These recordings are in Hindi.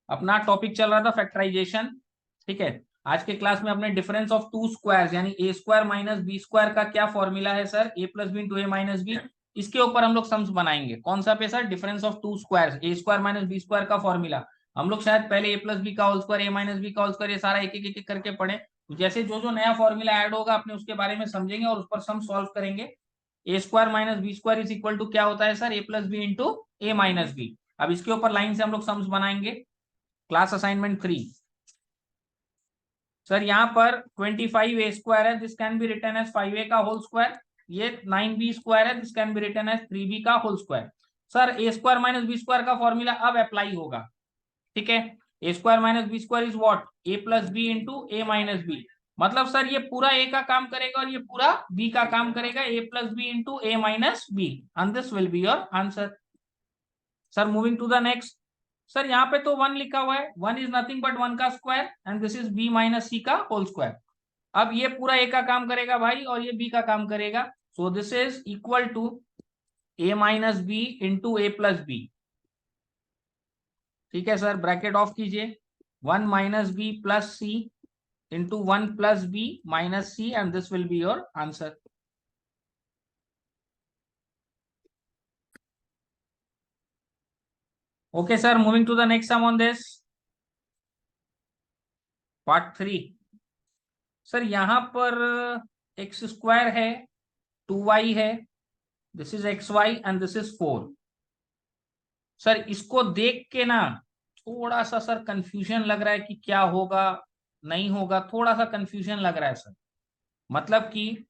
अपना टॉपिक चल रहा था फैक्टराइजेशन। ठीक है, आज के क्लास में अपने डिफरेंस ऑफ टू स्क्वायर्स यानी A square minus B square का क्या फॉर्मूला है सर, ए प्लस बी इंटू ए माइनस बी। इसके ऊपर हम लोग सम्स बनाएंगे। कौन सा पे sir, difference of two squares, A square minus B square का फॉर्मूला। हम लोग शायद पहले ए प्लस बी का whole square, A minus B का होल स्क्वायर, ये सारा एक एक एक करके पढ़े। तो जैसे जो जो नया फॉर्मूला ऐड होगा अपने उसके बारे में समझेंगे और उस पर सम सॉल्व करेंगे। ए square minus B square is equal to क्या होता है सर, ए प्लस बी इंटू ए माइनस बी। अब इसके ऊपर लाइन से हम लोग सम्स बनाएंगे। क्लास असाइनमेंट 3 सर, यहाँ पर 25 ए स्क्वायर है, this can be written as 5a का होल स्क्वायर। ये 9b स्क्वायर है, this can be written as 3b का होल स्क्वायर। सर ए स्क्वायर माइनस बी स्क्वायर का फॉर्मूला अब अप्लाई होगा। ठीक है, a square minus B square is what, a plus B into A minus b. मतलब सर ये पूरा ए का काम करेगा और ये पूरा बी का काम करेगा, a plus B into A minus b, and this will be your answer. Sir moving to the next. Sir यहाँ पे तो 1 लिखा हुआ है, 1 इज नथिंग बट 1 का square and this is b minus c का होल स्क्वायर। अब ये पूरा ए का काम करेगा भाई और ये बी का काम करेगा, so this is equal to A minus B into A plus B. ठीक है सर, ब्रैकेट ऑफ कीजिए, 1 minus B plus C into 1 plus B minus C, and this will be your answer. Okay sir, moving to the next sum on this part 3। Sir यहाँ पर एक्स स्क्वायर है, 2y है, this is X Y and this is 4। सर इसको देख के ना थोड़ा सा सर कंफ्यूजन लग रहा है कि क्या होगा नहीं होगा, थोड़ा सा कंफ्यूजन लग रहा है सर। मतलब कि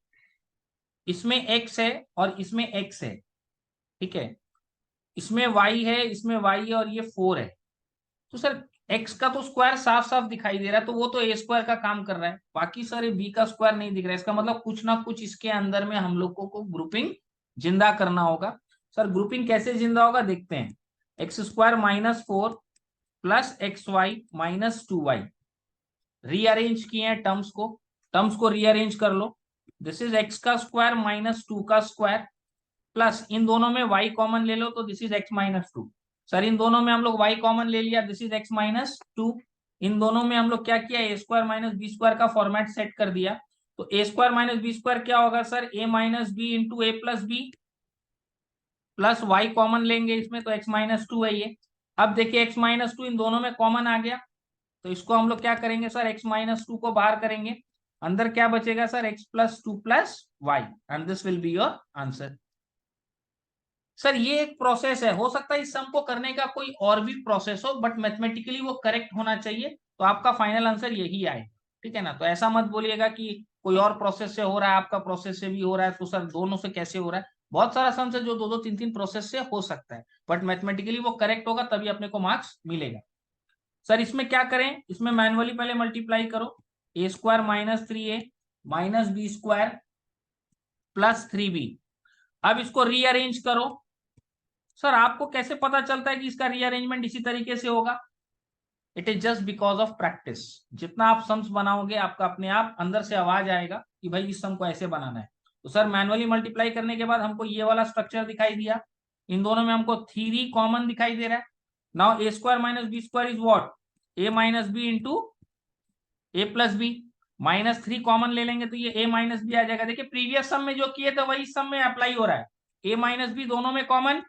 इसमें x है और इसमें x है। ठीक है, इसमें y है, इसमें y है और ये 4 है। तो सर x का तो स्क्वायर साफ साफ दिखाई दे रहा है, तो वो तो ए स्क्वायर का काम कर रहा है। बाकी सर ये b का स्क्वायर नहीं दिख रहा है, इसका मतलब कुछ ना कुछ इसके अंदर में हम लोगों को ग्रुपिंग जिंदा करना होगा। सर ग्रुपिंग कैसे जिंदा होगा देखते हैं। X square minus 4 plus X Y minus 2y, rearrange किए हैं टर्म्स को रीअरेंज कर लो। दिस इज एक्स का स्क्वायर माइनस 2 का स्क्वायर प्लस इन दोनों में y कॉमन ले लो तो this is x minus 2। Sir इन दोनों में हम लोग y कॉमन ले लिया, दिस इज x माइनस 2। इन दोनों में हम लोग क्या किया, a square minus B square का फॉर्मेट सेट कर दिया। तो a square minus B square क्या होगा sir, a minus B into A plus b, plus y common लेंगे इसमें तो x माइनस 2 है ये। अब देखिए x माइनस 2 इन दोनों में कॉमन आ गया, तो इसको हम लोग क्या करेंगे सर, x माइनस 2 को बाहर करेंगे, अंदर क्या बचेगा sir, x plus 2 plus Y, and this will be your answer. Sir ये एक प्रोसेस है, हो सकता है इस सम को करने का कोई और भी प्रोसेस हो, बट मैथमेटिकली वो करेक्ट होना चाहिए, तो आपका फाइनल आंसर यही आए। ठीक है ना, तो ऐसा मत बोलिएगा कि कोई और प्रोसेस से हो रहा है, आपका प्रोसेस से भी हो रहा है, तो सर दोनों से कैसे हो रहा है। बहुत सारा सम है जो दो दो तीन तीन प्रोसेस से हो सकता है, बट मैथमेटिकली वो करेक्ट होगा तभी अपने को मार्क्स मिलेगा। सर इसमें क्या करें, इसमें मैनुअली पहले मल्टीप्लाई करो, a square minus 3a minus B square plus 3b। अब इसको रीअरेंज करो। सर आपको कैसे पता चलता है कि इसका रीअरेंजमेंट इसी तरीके से होगा, it is just because of practice. जितना आप सम्स बनाओगे आपका अपने आप अंदर से आवाज आएगा कि भाई इस सम को ऐसे बनाना है। तो सर मैनुअली मल्टीप्लाई करने के बाद हमको ये वाला स्ट्रक्चर दिखाई दिया, इन दोनों में हमको 3 कॉमन दिखाई दे रहा है। Now A square minus B square is what, A minus B into A plus B, minus 3 common ले लेंगे तो ये ए माइनस बी आ जाएगा। देखिए प्रीवियस सम में जो किए थे वही सम में अप्लाई हो रहा है, ए माइनस बी दोनों में कॉमन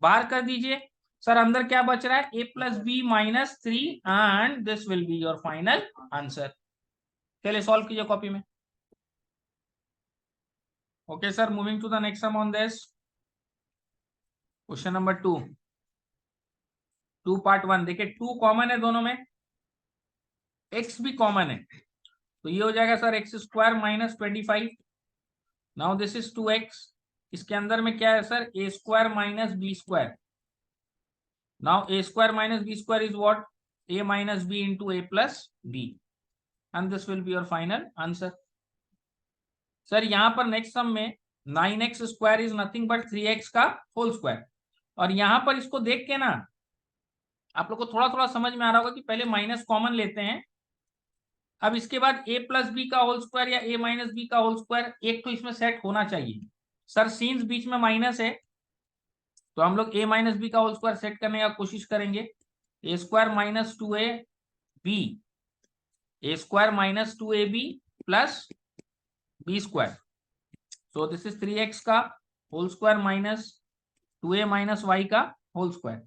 बाहर कर दीजिए। सर अंदर क्या बच रहा है, a plus B minus 3, and this will be your final answer. चलिए सॉल्व कीजिए कॉपी में। Okay sir, moving to the next sum on this question number 2, 2 part 1। देखिए 2 कॉमन है दोनों में, x भी कॉमन है, तो ये हो जाएगा sir x square minus 25। Now this is 2x, इसके अंदर में क्या है sir, A square minus B square. Now A square minus B square is what, a minus b into a plus b, and this will be your final answer। Sir यहाँ पर नेक्स्ट सम में 9x square is nothing but 3x का होल स्क्वायर, और यहाँ पर इसको देख के ना आप लोग को थोड़ा थोड़ा समझ में आ रहा होगा कि पहले माइनस कॉमन लेते हैं, अब इसके बाद a प्लस बी का होल स्क्वायर या a माइनस बी का होल स्क्वायर एक तो इसमें सेट होना चाहिए। सर सीन्स बीच में माइनस है तो हम लोग a माइनस बी का होल स्क्वायर सेट करने का कोशिश करेंगे। ए square minus 2ab, a square minus 2ab plus b square, so this is 3x का whole square minus 2a minus y का होल स्क्वायर।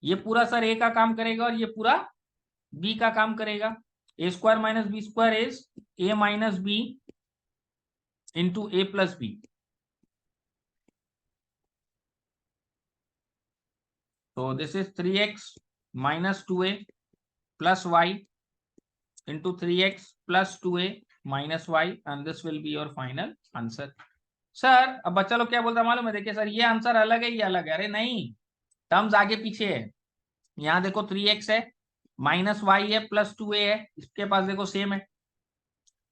ये पूरा सर a का काम करेगा और ये पूरा b का काम करेगा। A square minus B square is a minus b into a plus b। So this is 3x minus 2a plus y into 3x plus 2a minus y and this will be your final answer. Sir अब बच्चा लोग क्या बोलता है मालूम है, देखिए सर ये आंसर अलग है, ये अलग है। अरे नहीं, टर्म्स आगे पीछे है। यहाँ देखो 3x है माइनस वाई है प्लस 2a है, इसके पास देखो सेम है।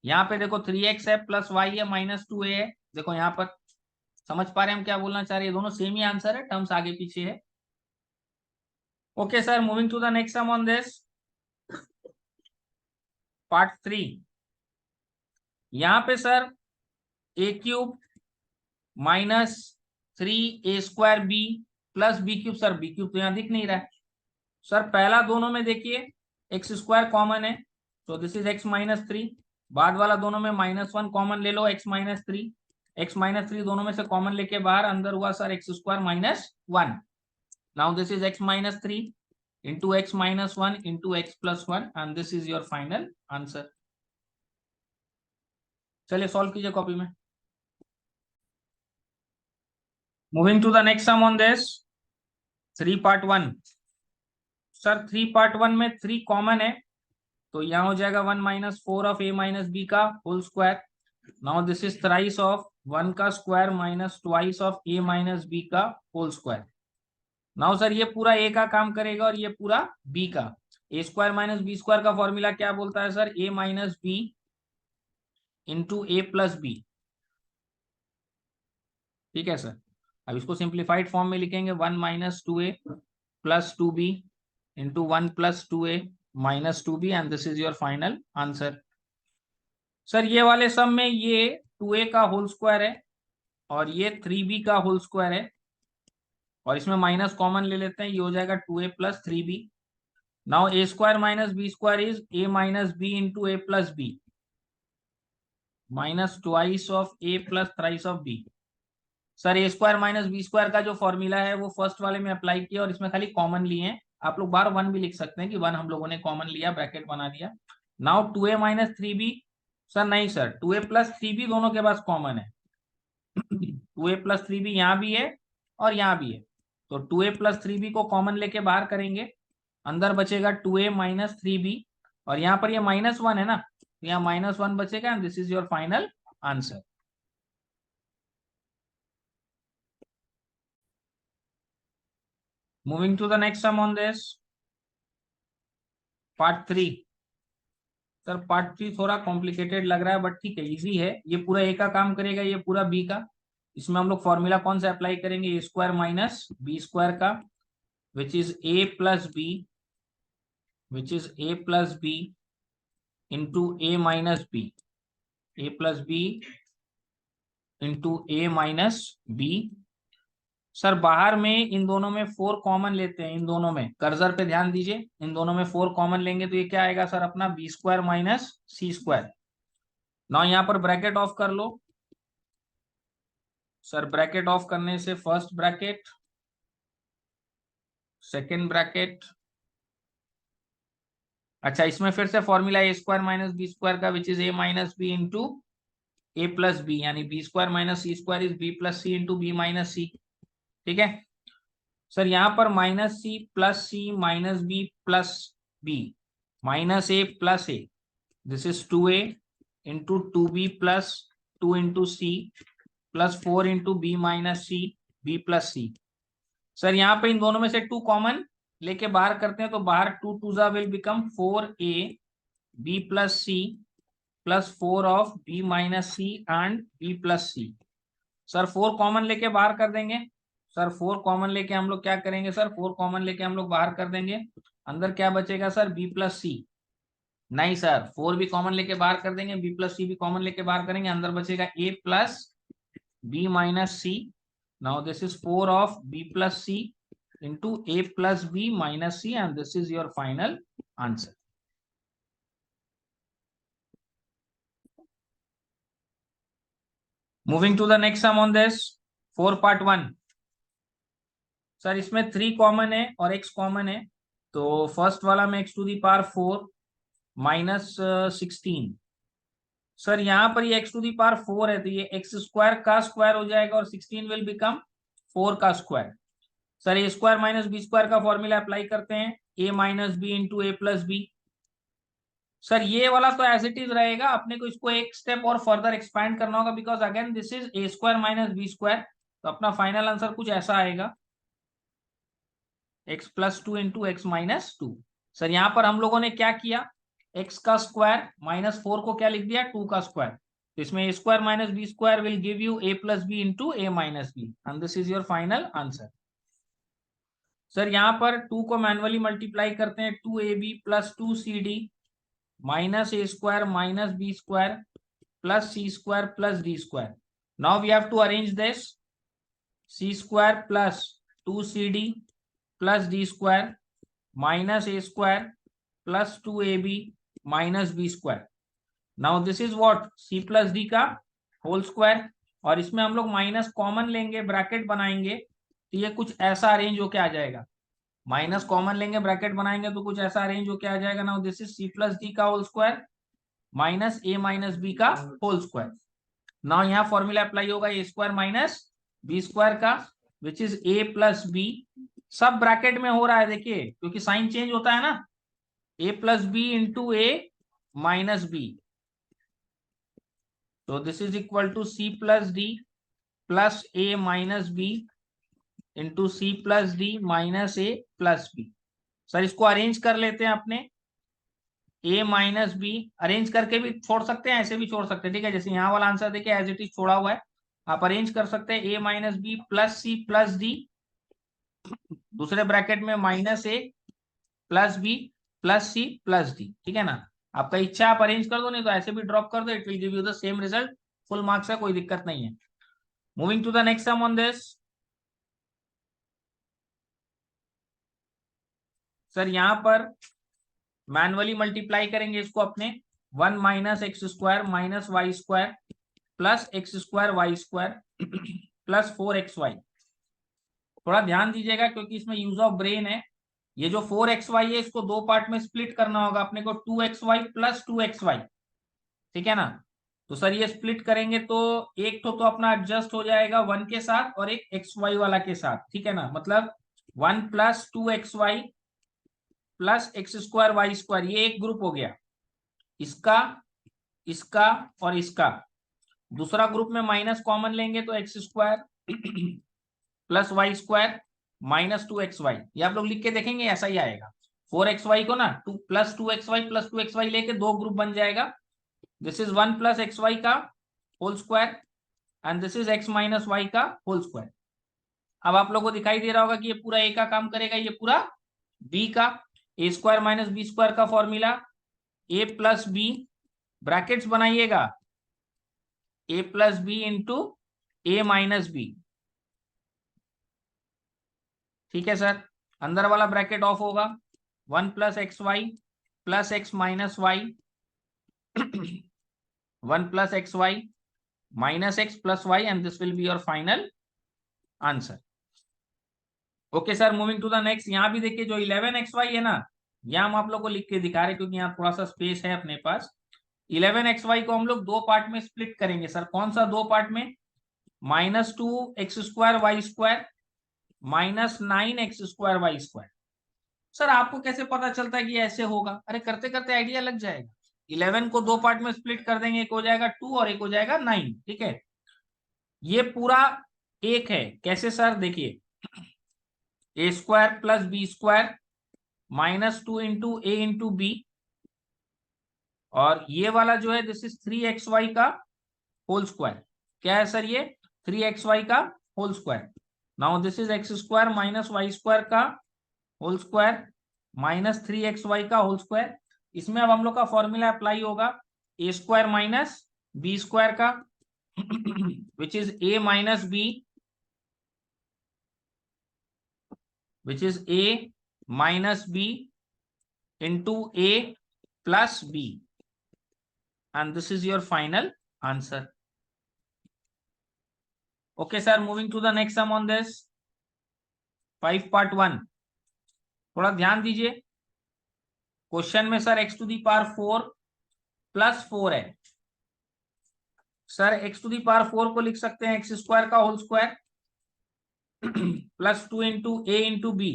यहाँ पे देखो 3x है प्लस y है माइनस 2a है, देखो यहाँ पर। समझ पा रहे हैं हम क्या बोलना चाह रहे हैं? दोनों सेम ही आंसर है, टर्म्स आगे पीछे है। Okay sir, moving to the next sum on this part 3। यहाँ पे sir a cube minus 3a square b plus b cube. Sir b cube तो यहाँ दिख नहीं रहा है सर। पहला दोनों में देखिए एक्स स्क्वायर कॉमन है, तो दिस इज एक्स माइनस 3। बाद वाला दोनों में -1 कॉमन ले लो, एक्स माइनस 3। एक्स माइनस 3 दोनों में से कॉमन लेके बाहर, अंदर हुआ sir x square minus 1। Now this is X minus 3 into X minus 1 into X plus 1 and this is your final answer. चलिए सॉल्व कीजिए कॉपी में। Moving to the next sum on this 3 part 1। Sir 3 part 1 में 3 कॉमन है, तो यहाँ हो जाएगा 1 minus 4 of a minus B का whole square. Now this is thrice of 1 का square minus twice of a minus B का होल स्क्वायर। नाउ सर ये पूरा a का काम करेगा और ये पूरा b का। A square minus B square का फॉर्मूला क्या बोलता है sir? a minus B into A plus B. ठीक है सर। अब इसको सिंप्लीफाइड फॉर्म में लिखेंगे 1 minus 2a plus 2b into 1 plus 2a minus 2b and this is your final answer. Sir ये वाले सम में ये 2a का होल स्क्वायर है और ये 3b का होल स्क्वायर है, और इसमें माइनस कॉमन ले लेते हैं, ये हो जाएगा 2a plus 3b। Now A square minus B square is a minus B into A plus B minus twice of a plus thrice of b। Sir A square minus B square का जो फॉर्मूला है वो फर्स्ट वाले में अप्लाई किया और इसमें खाली कॉमन लिए हैं। आप लोग बार 1 भी लिख सकते हैं कि 1 हम लोगों ने कॉमन लिया, ब्रैकेट बना दिया। Now 2a minus 3b। Sir नहीं सर, 2a प्लस 3b दोनों के पास कॉमन है। 2a प्लस 3b यहाँ भी है और यहाँ भी है, तो 2a प्लस 3b को कॉमन लेके बाहर करेंगे, अंदर बचेगा 2a माइनस 3b और यहाँ पर ये -1 है ना, तो यहाँ -1 बचेगा and this is your final answer. Moving to the next sum on this part 3। Sir part 3 थोड़ा कॉम्प्लिकेटेड लग रहा है बट ठीक है, इजी है। ये पूरा ए का काम करेगा, ये पूरा बी का। इसमें हम लोग फॉर्मूला कौन सा अप्लाई करेंगे? ए स्क्वायर माइनस बी स्क्वायर का, which is A plus B, which is A plus B into A minus B, A plus B into A minus B. Sir बाहर में इन दोनों में 4 कॉमन लेते हैं, इन दोनों में कर्सर पे ध्यान दीजिए, इन दोनों में 4 कॉमन लेंगे तो ये क्या आएगा सर? अपना B square minus c square. Now यहाँ पर ब्रैकेट ऑफ कर लो सर। ब्रैकेट ऑफ करने से फर्स्ट ब्रैकेट, सेकेंड ब्रैकेट, अच्छा इसमें फिर से formula a square minus B square का, which is A minus B into A plus b, यानी b square minus c square is b plus C into b minus c. ठीक है सर, यहाँ पर -c minus B plus B minus A plus a, this is 2a into 2b plus 2 into C plus 4 into b minus c b plus C. Sir यहाँ पे इन दोनों में से 2 कॉमन लेके बाहर करते हैं, तो बाहर 2 2 will become 4a b plus C plus 4 of b minus C and b plus C. Sir 4 common लेके बाहर कर देंगे। सर 4 कॉमन लेके हम लोग क्या करेंगे सर? 4 कॉमन लेके हम लोग बाहर कर देंगे, अंदर क्या बचेगा सर? b प्लस सी। नहीं सर, 4 भी कॉमन लेके बाहर कर देंगे, b प्लस सी भी कॉमन लेके बाहर करेंगे, अंदर बचेगा a plus b minus C. Now this is 4 of b plus C into a plus b minus c, and this is your final answer. Moving to the next sum on this 4 part 1. Sir इसमें 3 कॉमन है और x कॉमन है, तो फर्स्ट वाला में x to the power 4 minus 16. Sir यहाँ पर ये x टू दी पावर 4 है, तो ये x स्क्वायर का स्क्वायर हो जाएगा और 16 विल बिकम 4 का स्क्वायर. सर ए स्क्वायर माइनस बी स्क्वायर का फॉर्मूला अप्लाई करते हैं, a minus B into A plus B. Sir ये वाला तो एज इट इज रहेगा, अपने को इसको एक स्टेप और फर्दर एक्सपैंड करना होगा, because again this is A square minus B square. तो अपना फाइनल आंसर कुछ ऐसा आएगा, x plus 2 into X minus 2. Sir यहाँ पर हम लोगों ने क्या किया, x का स्क्वायर माइनस 4 को क्या लिख दिया, 2 का स्क्वायर. तो इसमें a square minus B square will give you a plus B into A minus b, and this is your final answer. Sir यहाँ पर 2 को मैनुअली मल्टीप्लाई करते हैं, 2ab plus 2cd minus a square minus B square plus c square plus d square. Now we have to arrange this, c square plus 2cd plus d square minus a square plus 2ab minus B square. Now this is what, C plus D का होल स्क्वायर, और इसमें हम लोग माइनस कॉमन लेंगे, ब्रैकेट बनाएंगे, तो ये कुछ ऐसा अरेंज होके आ जाएगा. माइनस कॉमन लेंगे, ब्रैकेट बनाएंगे, तो कुछ ऐसा अरेंज होके आ जाएगा. Now this is C plus D का whole square minus A minus B का होल स्क्वायर. नाउ यहाँ फॉर्मूला अप्लाई होगा A square minus B square का, which is A plus B. सब ब्रैकेट में हो रहा है, देखिए, क्योंकि साइन चेंज होता है ना. A plus B into A minus B, तो this is equal to C plus D plus A minus B into C plus D minus A plus B. Sir इसको अरेंज कर लेते हैं अपने, a माइनस बी अरेंज करके भी छोड़ सकते हैं, ऐसे भी छोड़ सकते हैं, ठीक है. जैसे यहाँ वाला आंसर देखिए एज इट इज छोड़ा हुआ है, आप अरेंज कर सकते हैं a minus B plus C plus d, दूसरे ब्रैकेट में माइनस ए प्लस बी प्लस सी प्लस डी, ठीक है ना. आपका इच्छा आप अरेंज कर दो, नहीं तो ऐसे भी ड्रॉप कर दो, it will give you the same result. Full marks है, कोई दिक्कत नहीं है. Moving to the next sum on this. Sir यहाँ पर मैनुअली मल्टीप्लाई करेंगे इसको अपने, 1 minus x square minus Y square plus X square Y square plus 4xy. थोड़ा ध्यान दीजिएगा क्योंकि इसमें यूज ऑफ ब्रेन है. ये जो 4xy है इसको दो पार्ट में स्प्लिट करना होगा अपने को, 2xy प्लस 2xy, ठीक है ना. तो सर ये स्प्लिट करेंगे तो एक तो अपना एडजस्ट हो जाएगा 1 के साथ और एक xy वाला के साथ, ठीक है ना. मतलब 1 plus 2xy plus X square Y square, ये एक ग्रुप हो गया. इसका, इसका और इसका. दूसरा ग्रुप में माइनस कॉमन लेंगे तो X square plus Y square minus 2xy, ये आप लोग लिख के देखेंगे ऐसा ही आएगा. 4xy को ना 2 प्लस 2xy लेके दो ग्रुप बन जाएगा. दिस इज 1 प्लस xy का whole square and this is x minus Y का होल स्क्वायर. अब आप लोगों को दिखाई दे रहा होगा कि ये पूरा a का काम करेगा, ये पूरा b का. A square minus B square का formula A plus B, brackets बनाइएगा, A plus B into A minus B, ठीक है सर. अंदर वाला ब्रैकेट ऑफ होगा, 1 plus X Y plus X minus Y 1 plus X Y minus X plus Y, and this will be your final answer. Okay sir, moving to the next. यहाँ भी देखिए जो 11xy है ना, यहाँ हम आप लोग को लिख के दिखा रहे क्योंकि यहाँ थोड़ा सा स्पेस है अपने पास. 11xy को हम लोग दो पार्ट में स्प्लिट करेंगे. सर कौन सा दो पार्ट में, minus 2x square Y square minus 9x square Y square. Sir आपको कैसे पता चलता है कि ऐसे होगा, अरे करते करते आइडिया लग जाएगा. 11 को दो पार्ट में स्प्लिट कर देंगे, एक हो जाएगा 2 और एक हो जाएगा 9, ठीक है. ये पूरा एक है, कैसे सर, देखिए, a square plus b square minus 2 into A into b, और ये वाला जो है दिस इज 3xy का होल स्क्वायर. क्या है सर, ये 3xy का whole square. Now this is x square minus Y square का होल स्क्वायर माइनस 3xy का होल स्क्वायर. इसमें अब हम लोग का फॉर्मूला अप्लाई होगा, A square minus B square का which is A minus B which is a minus b into a plus b, and this is your final answer. Okay sir, moving to the next sum on this 5.1. थोड़ा ध्यान दीजिए, क्वेश्चन में sir x to the power 4 plus 4 है। Sir x to the power 4 को लिख सकते हैं एक्स स्क्वायर का होल स्क्वायर प्लस 2 इंटू ए इंटू बी।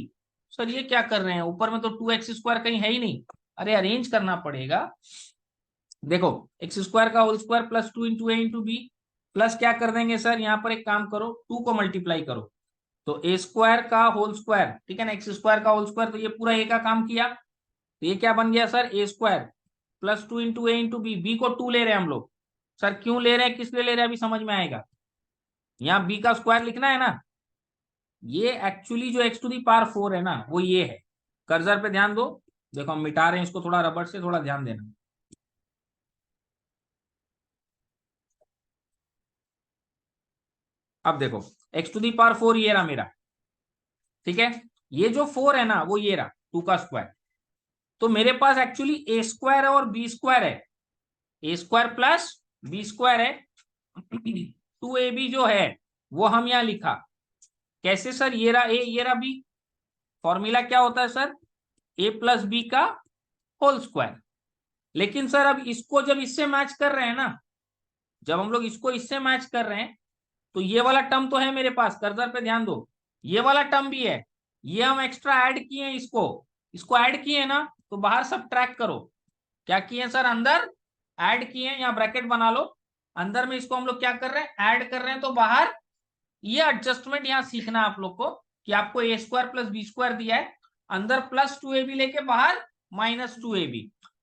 सर ये क्या कर रहे हैं, ऊपर में तो 2x स्क्वायर कहीं है ही नहीं, अरे अरेंज करना पड़ेगा। देखो एक्स स्क्वायर का होल स्क्वायर प्लस 2 इंटू ए इंटू बी, प्लस क्या कर देंगे सर, यहाँ पर एक काम करो 2 को मल्टीप्लाई करो, तो ए स्क्वायर का होल स्क्वायर, ठीक है ना, एक्स स्क्वायर का होल स्क्वायर, तो ये पूरा ए का काम किया, तो ये क्या बन गया सर, ए स्क्वायर प्लस 2 इंटू ए इंटू बी। बी को 2 ले रहे हैं हम लोग। सर क्यों ले रहे हैं, किस लिए ले रहे हैं, अभी समझ में आएगा। यहाँ बी का स्क्वायर लिखना है ना, ये एक्चुअली जो एक्स टू दी पावर 4 है ना वो ये है। कर्सर पे ध्यान दो, देखो हम मिटा रहे हैं इसको थोड़ा रबड़ से, थोड़ा ध्यान देना। अब देखो एक्स टू दी पावर 4 ये रहा मेरा, ठीक है, ये जो 4 है ना वो ये रहा 2 का स्क्वायर, तो मेरे पास एक्चुअली ए स्क्वायर है और बी स्क्वायर है, a square plus b square है 2ab जो है वो हम यहाँ लिखा कैसे सर, ये रहा ए ये रहा बी, फॉर्मूला क्या होता है सर, ए प्लस बी का होल स्क्वायर। लेकिन सर अब इसको जब इससे मैच कर रहे हैं ना, जब हम लोग इसको इससे मैच कर रहे हैं, तो ये वाला टर्म तो है मेरे पास, कर्सर पे ध्यान दो, ये वाला टर्म भी है, ये हम एक्स्ट्रा ऐड किए हैं, इसको ऐड किए हैं ना, तो बाहर सब्ट्रैक्ट करो। क्या किए सर, अंदर ऐड किए हैं, यहाँ ब्रैकेट बना लो, अंदर में इसको हम लोग क्या कर रहे हैं, ऐड कर रहे हैं, तो बाहर ये एडजस्टमेंट यहाँ सीखना है आप लोग को, कि आपको ए स्क्वायर प्लस बी स्क्वायर दिया है, अंदर प्लस 2ab लेके बाहर माइनस 2ab,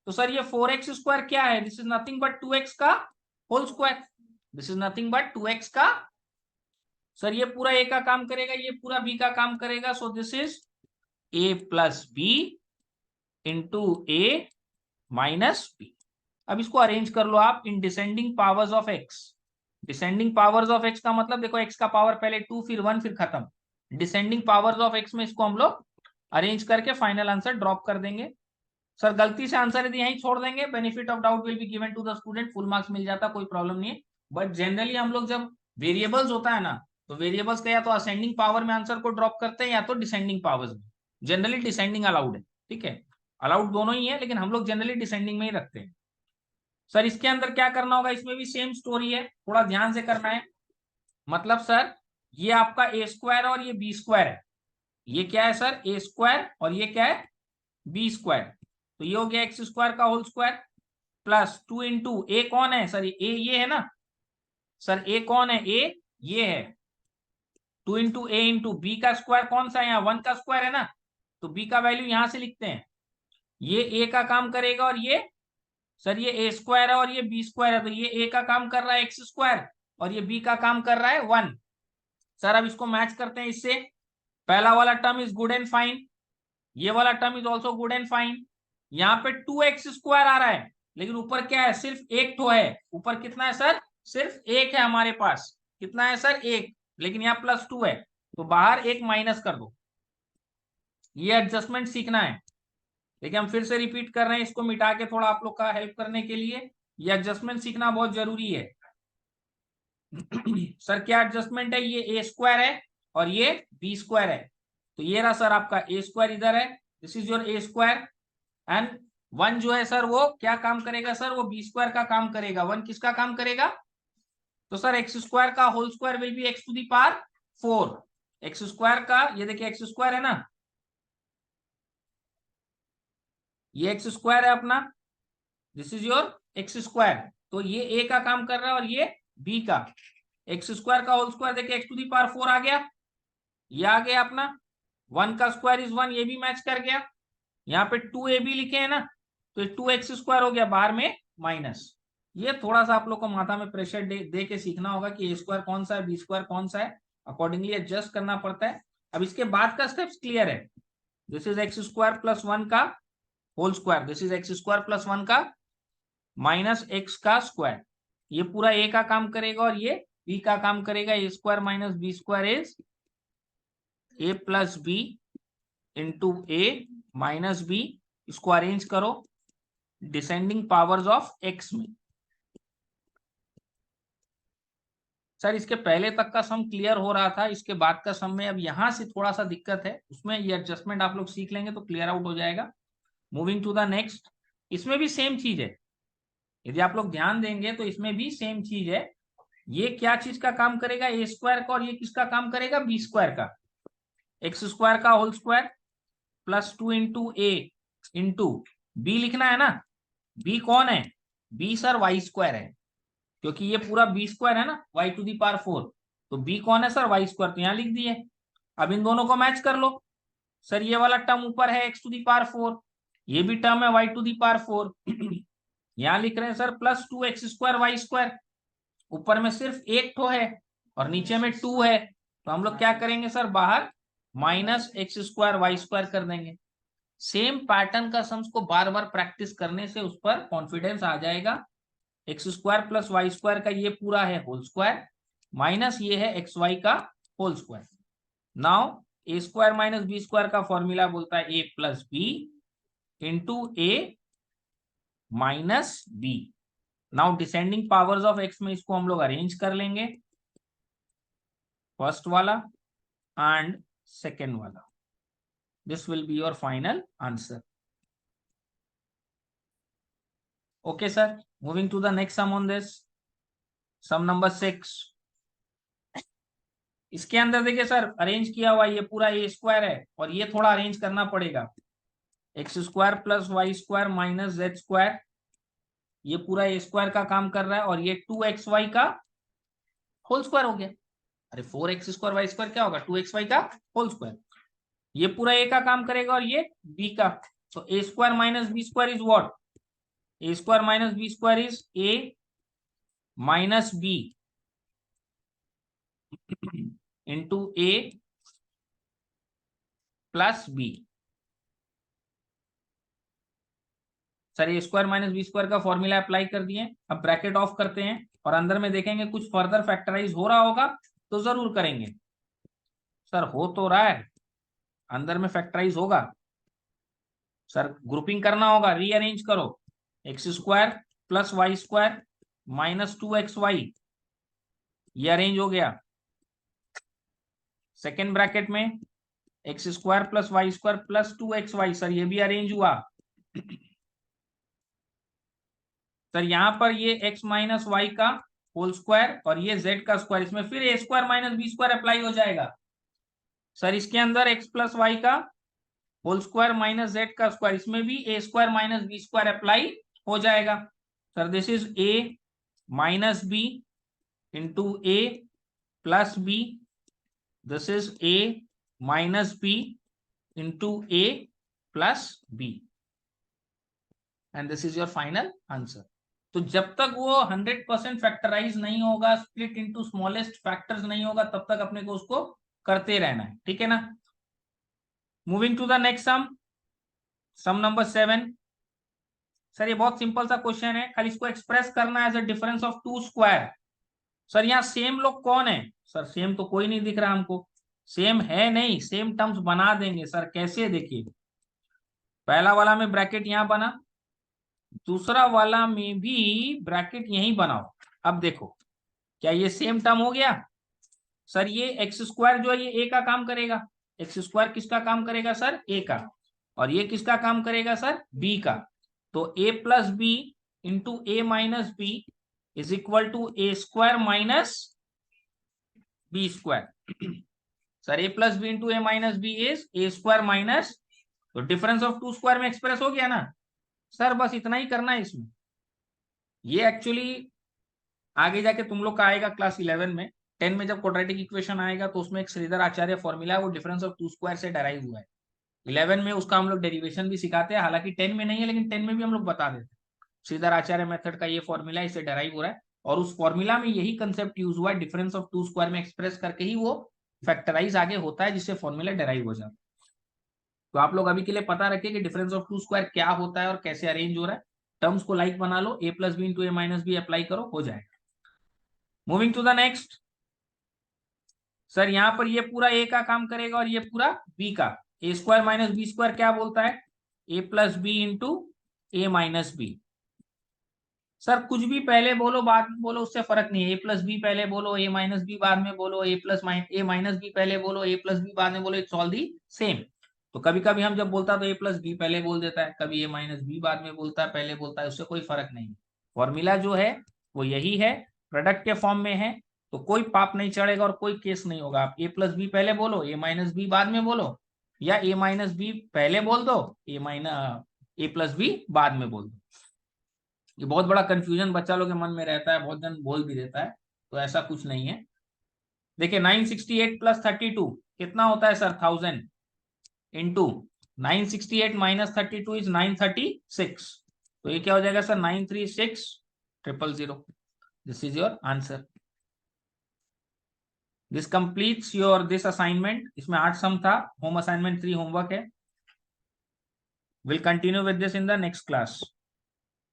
तो सर ये 4x स्क्वायर क्या है, this is nothing but 2x का whole square, this is nothing but 2x का, सर ये पूरा ए का काम करेगा, ये पूरा बी का काम करेगा, so this is A plus B into A minus B. अब इसको अरेंज कर लो आप in descending powers of x. Descending powers of x का मतलब देखो एक्स का पावर पहले 2 फिर 1 फिर खत्म, डिसेंडिंग पावर्स ऑफ एक्स में इसको हम लोग अरेंज करके फाइनल आंसर ड्रॉप कर देंगे। सर गलती से आंसर यदि यहीं छोड़ देंगे, benefit of doubt will be given to the student, full marks मिल जाता, कोई प्रॉब्लम नहीं है। बट जनरली हम लोग जब वेरिएबल्स होता है ना, तो वेरिएबल्स का या तो असेंडिंग पावर में आंसर को ड्रॉप करते हैं या तो डिसेंडिंग पावर्स में, जनरली डिसेंडिंग अलाउड है, ठीक है, अलाउड दोनों ही है, लेकिन हम लोग जनरली डिसेंडिंग में ही रखते हैं। सर इसके अंदर क्या करना होगा, इसमें भी सेम स्टोरी है, थोड़ा ध्यान से करना है। मतलब सर ये आपका ए स्क्वायर और ये बी स्क्वायर है, ये क्या है सर, ए स्क्वायर और ये क्या है, बी स्क्वायर, तो ये हो गया एक्स स्क्वायर का होल स्क्वायर प्लस 2 इंटू ए कौन है सर, ए ये है ना सर, ए कौन है, ए ये है, 2 इंटू ए इंटू बी का स्क्वायर कौन सा है, यहाँ 1 का स्क्वायर है ना, तो बी का वैल्यू यहां से लिखते हैं, ये ए का काम करेगा और ये सर ये ए स्क्वायर है और ये बी स्क्वायर है, तो ये ए का काम कर रहा है एक्स स्क्वायर और ये बी का काम कर रहा है 1। सर अब इसको मैच करते हैं इससे, पहला वाला term is good and fine, ये वाला term is also good and fine, यहाँ पे 2x स्क्वायर आ रहा है, लेकिन ऊपर क्या है, सिर्फ एक ठो है, ऊपर कितना है सर, सिर्फ एक है हमारे पास, कितना है सर, एक, लेकिन यहाँ प्लस 2 है, तो बाहर एक माइनस कर दो, ये एडजस्टमेंट सीखना है। देखिए हम फिर से रिपीट कर रहे हैं, इसको मिटा के थोड़ा आप लोग का हेल्प करने के लिए, ये एडजस्टमेंट सीखना बहुत जरूरी है। सर क्या एडजस्टमेंट है, ये ए स्क्वायर है और ये बी स्क्वायर है, तो ये रहा सर आपका ए स्क्वायर इधर है, this is your A square, and 1 जो है सर वो क्या काम करेगा सर, वो बी स्क्वायर का काम करेगा, 1 किसका काम करेगा, तो सर एक्स स्क्वायर का whole square will be x to the power 4, x square का, ये देखिए एक्स स्क्वायर है ना, ये एक्स स्क्वायर है अपना, this is your x square, तो ये ए का काम कर रहा है और ये बी का, एक्स स्क्वायर का होल स्क्वायर देखिए एक्स टू दी पावर 4 आ गया, ये आ गया अपना, 1 का स्क्वायर इज 1, ये भी मैच कर गया, यहाँ पे 2ab लिखे हैं ना, तो 2x स्क्वायर हो गया, बाहर में माइनस। ये थोड़ा सा आप लोग को माथा में प्रेशर दे के सीखना होगा कि ए स्क्वायर कौन सा है, बी स्क्वायर कौन सा है, अकॉर्डिंगली एडजस्ट करना पड़ता है। अब इसके बाद का स्टेप्स क्लियर है, this is x square plus 1 का whole square, this is x square plus 1 का माइनस एक्स का स्क्वायर, ये पूरा ए का काम करेगा और ये बी का काम करेगा, a square minus B square is A plus B into A minus b, इसको अरेंज करो डिसेंडिंग पावर्स ऑफ एक्स में। सर इसके पहले तक का सम क्लियर हो रहा था, इसके बाद का सम में अब यहां से थोड़ा सा दिक्कत है, उसमें ये एडजस्टमेंट आप लोग सीख लेंगे तो क्लियर आउट हो जाएगा। मूविंग टू द नेक्स्ट, इसमें भी सेम चीज है, यदि आप लोग ध्यान देंगे तो इसमें भी सेम चीज है। ये क्या चीज का काम करेगा, ए स्क्वायर का, और ये किसका काम करेगा, बी स्क्वायर का। एक्स स्क्वायर का होल स्क्वायर प्लस 2 इंटू ए इंटू बी लिखना है ना। बी कौन है, बी सर वाई स्क्वायर है, क्योंकि ये पूरा बी स्क्वायर है ना, वाई टू दी पावर 4। तो बी कौन है सर, वाई स्क्वायर, तो यहां लिख दिए। अब इन दोनों को मैच कर लो। सर ये वाला टर्म ऊपर है एक्स टू दी पावर 4, ये भी टर्म है वाई टू दी पावर 4। यहां लिख रहे हैं sir plus 2 x square Y square, ऊपर में सिर्फ एक ठो है और नीचे में 2 है, तो हम लोग क्या करेंगे सर, बाहर minus x square Y square कर देंगे। सेम पैटर्न का सम्स को बार बार प्रैक्टिस करने से उस पर कॉन्फिडेंस आ जाएगा। X square plus Y square का ये पूरा है होल स्क्वायर, माइनस ये है एक्स वाई का होल स्क्वायर। नाउ ए स्क्वायर माइनस बी स्क्वायर का फॉर्मूला बोलता है a plus B into A minus b. Now descending powers of x में इसको हम लोग अरेंज कर लेंगे, फर्स्ट वाला एंड सेकेंड वाला। This will be your final answer. Okay sir, moving to the next sum on this, sum number 6। इसके अंदर देखिए सर अरेंज किया हुआ ये पूरा ए स्क्वायर है, और ये थोड़ा अरेंज करना पड़ेगा। X square plus Y square minus z square, ये पूरा ए स्क्वायर का काम कर रहा है, और ये 2xy का होल स्क्वायर हो गया। अरे 4x स्क्वायर वाई स्क्वायर क्या होगा, 2xy का होल स्क्वायर। ये पूरा ए का काम करेगा और ये बी का। तो a square minus B square is what, a square minus B square is A minus B into A plus B. Sir A square minus B square का फॉर्मूला अप्लाई कर दिए, अब ब्रैकेट ऑफ करते हैं और अंदर में देखेंगे कुछ फर्दर फैक्टराइज हो रहा होगा तो जरूर करेंगे। सर हो तो रहा है, अंदर में फैक्टराइज होगा। सर ग्रुपिंग करना होगा, रीअरेंज करो। X square plus Y square minus 2xy, ये अरेंज हो गया। सेकेंड ब्रैकेट में x square plus Y square plus 2xy, sir ये भी अरेंज हुआ। सर यहां पर ये x माइनस वाई का होल स्क्वायर और ये z का स्क्वायर, इसमें फिर a square minus B square apply हो जाएगा। सर इसके अंदर x प्लस वाई का होल स्क्वायर माइनस z का स्क्वायर, इसमें भी ए square minus B square apply हो जाएगा। Sir this is a minus B into A plus b, this is a minus B into A plus b, and this is your final answer. तो जब तक वो 100% फैक्टराइज नहीं होगा, स्प्लिट इनटू स्मॉलेस्ट फैक्टर्स नहीं होगा, तब तक अपने को उसको करते रहना है, ठीक है ना। Moving to the next sum, sum number 7। Sir ये बहुत सिंपल सा क्वेश्चन है, खाली इसको एक्सप्रेस करना है as a difference of two square. सर यहाँ सेम लोग कौन है, सर सेम तो कोई नहीं दिख रहा हमको, सेम है नहीं, सेम टर्म्स बना देंगे। सर कैसे, देखिए पहला वाला में ब्रैकेट यहां बना, दूसरा वाला में भी ब्रैकेट यहीं बनाओ। अब देखो क्या ये सेम टर्म हो गया। सर ये एक्स स्क्वायर जो है ये ए का काम करेगा, एक्स स्क्वायर किसका काम करेगा सर, ए का, और ये किसका काम करेगा सर, बी का। तो a plus B into A minus b is equal to a square minus B square. Sir A plus B into A minus b is A square minus, तो डिफरेंस ऑफ टू स्क्वायर में एक्सप्रेस हो गया ना। सर बस इतना ही करना है इसमें। ये एक्चुअली आगे जाके तुम लोग का आएगा क्लास 11 में, 10 में जब क्वाड्रेटिक इक्वेशन आएगा तो उसमें एक श्रीधर आचार्य फॉर्मूला है, वो डिफरेंस ऑफ टू स्क्वायर से डराइव हुआ है। 11 में उसका हम लोग डेरिवेशन भी सिखाते हैं, हालांकि 10 में नहीं है, लेकिन 10 में भी हम लोग बता देते हैं। श्रीधर आचार्य मेथड का ये फॉर्मूला इससे डराइव हो रहा है, और उस फॉर्मूला में यही कंसेप्ट यूज हुआ है, डिफरेंस ऑफ टू स्क्वायर में एक्सप्रेस करके ही वो फैक्टराइज आगे होता है, जिससे फॉर्मूला डराइव हो जाता है। तो आप लोग अभी के लिए पता रखिए कि डिफरेंस ऑफ टू स्क्वायर क्या होता है और कैसे अरेंज हो रहा है। टर्म्स को लाइक बना लो, a plus B into A minus b apply करो, हो जाएगा। Moving to the next, sir यहां पर ये पूरा ए का काम करेगा और ये पूरा बी का। A square minus B square क्या बोलता है, a plus B into A minus B. Sir कुछ भी पहले बोलो बाद में बोलो उससे फर्क नहीं है, ए प्लस बी पहले बोलो ए माइनस बी बाद में बोलो, ए माइनस बी पहले बोलो ए प्लस बी बाद में बोलो, इट्स ऑल दी सेम। तो कभी कभी हम जब बोलता है तो ए प्लस बी पहले बोल देता है, कभी ए माइनस बी बाद में बोलता है, पहले बोलता है, उससे कोई फर्क नहीं। फॉर्मूला जो है वो यही है, प्रोडक्ट के फॉर्म में है, तो कोई पाप नहीं चढ़ेगा और कोई केस नहीं होगा। आप ए प्लस बी पहले बोलो ए माइनस बी बाद में बोलो, या ए माइनस बी पहले बोल दो ए प्लस बी बाद में बोल दो। ये बहुत बड़ा कंफ्यूजन बच्चा लोग के मन में रहता है, बहुत जन बोल भी देता है, तो ऐसा कुछ नहीं है। देखिए 968 प्लस 32 कितना होता है सर, 1000 इंटू 968 माइनस 32 इज 936, तो ये क्या हो जाएगा sir 936000। This is your answer. This completes your this assignment. इसमें 8 सम था, होम असाइनमेंट 3 होमवर्क है। Will continue with this in the next class.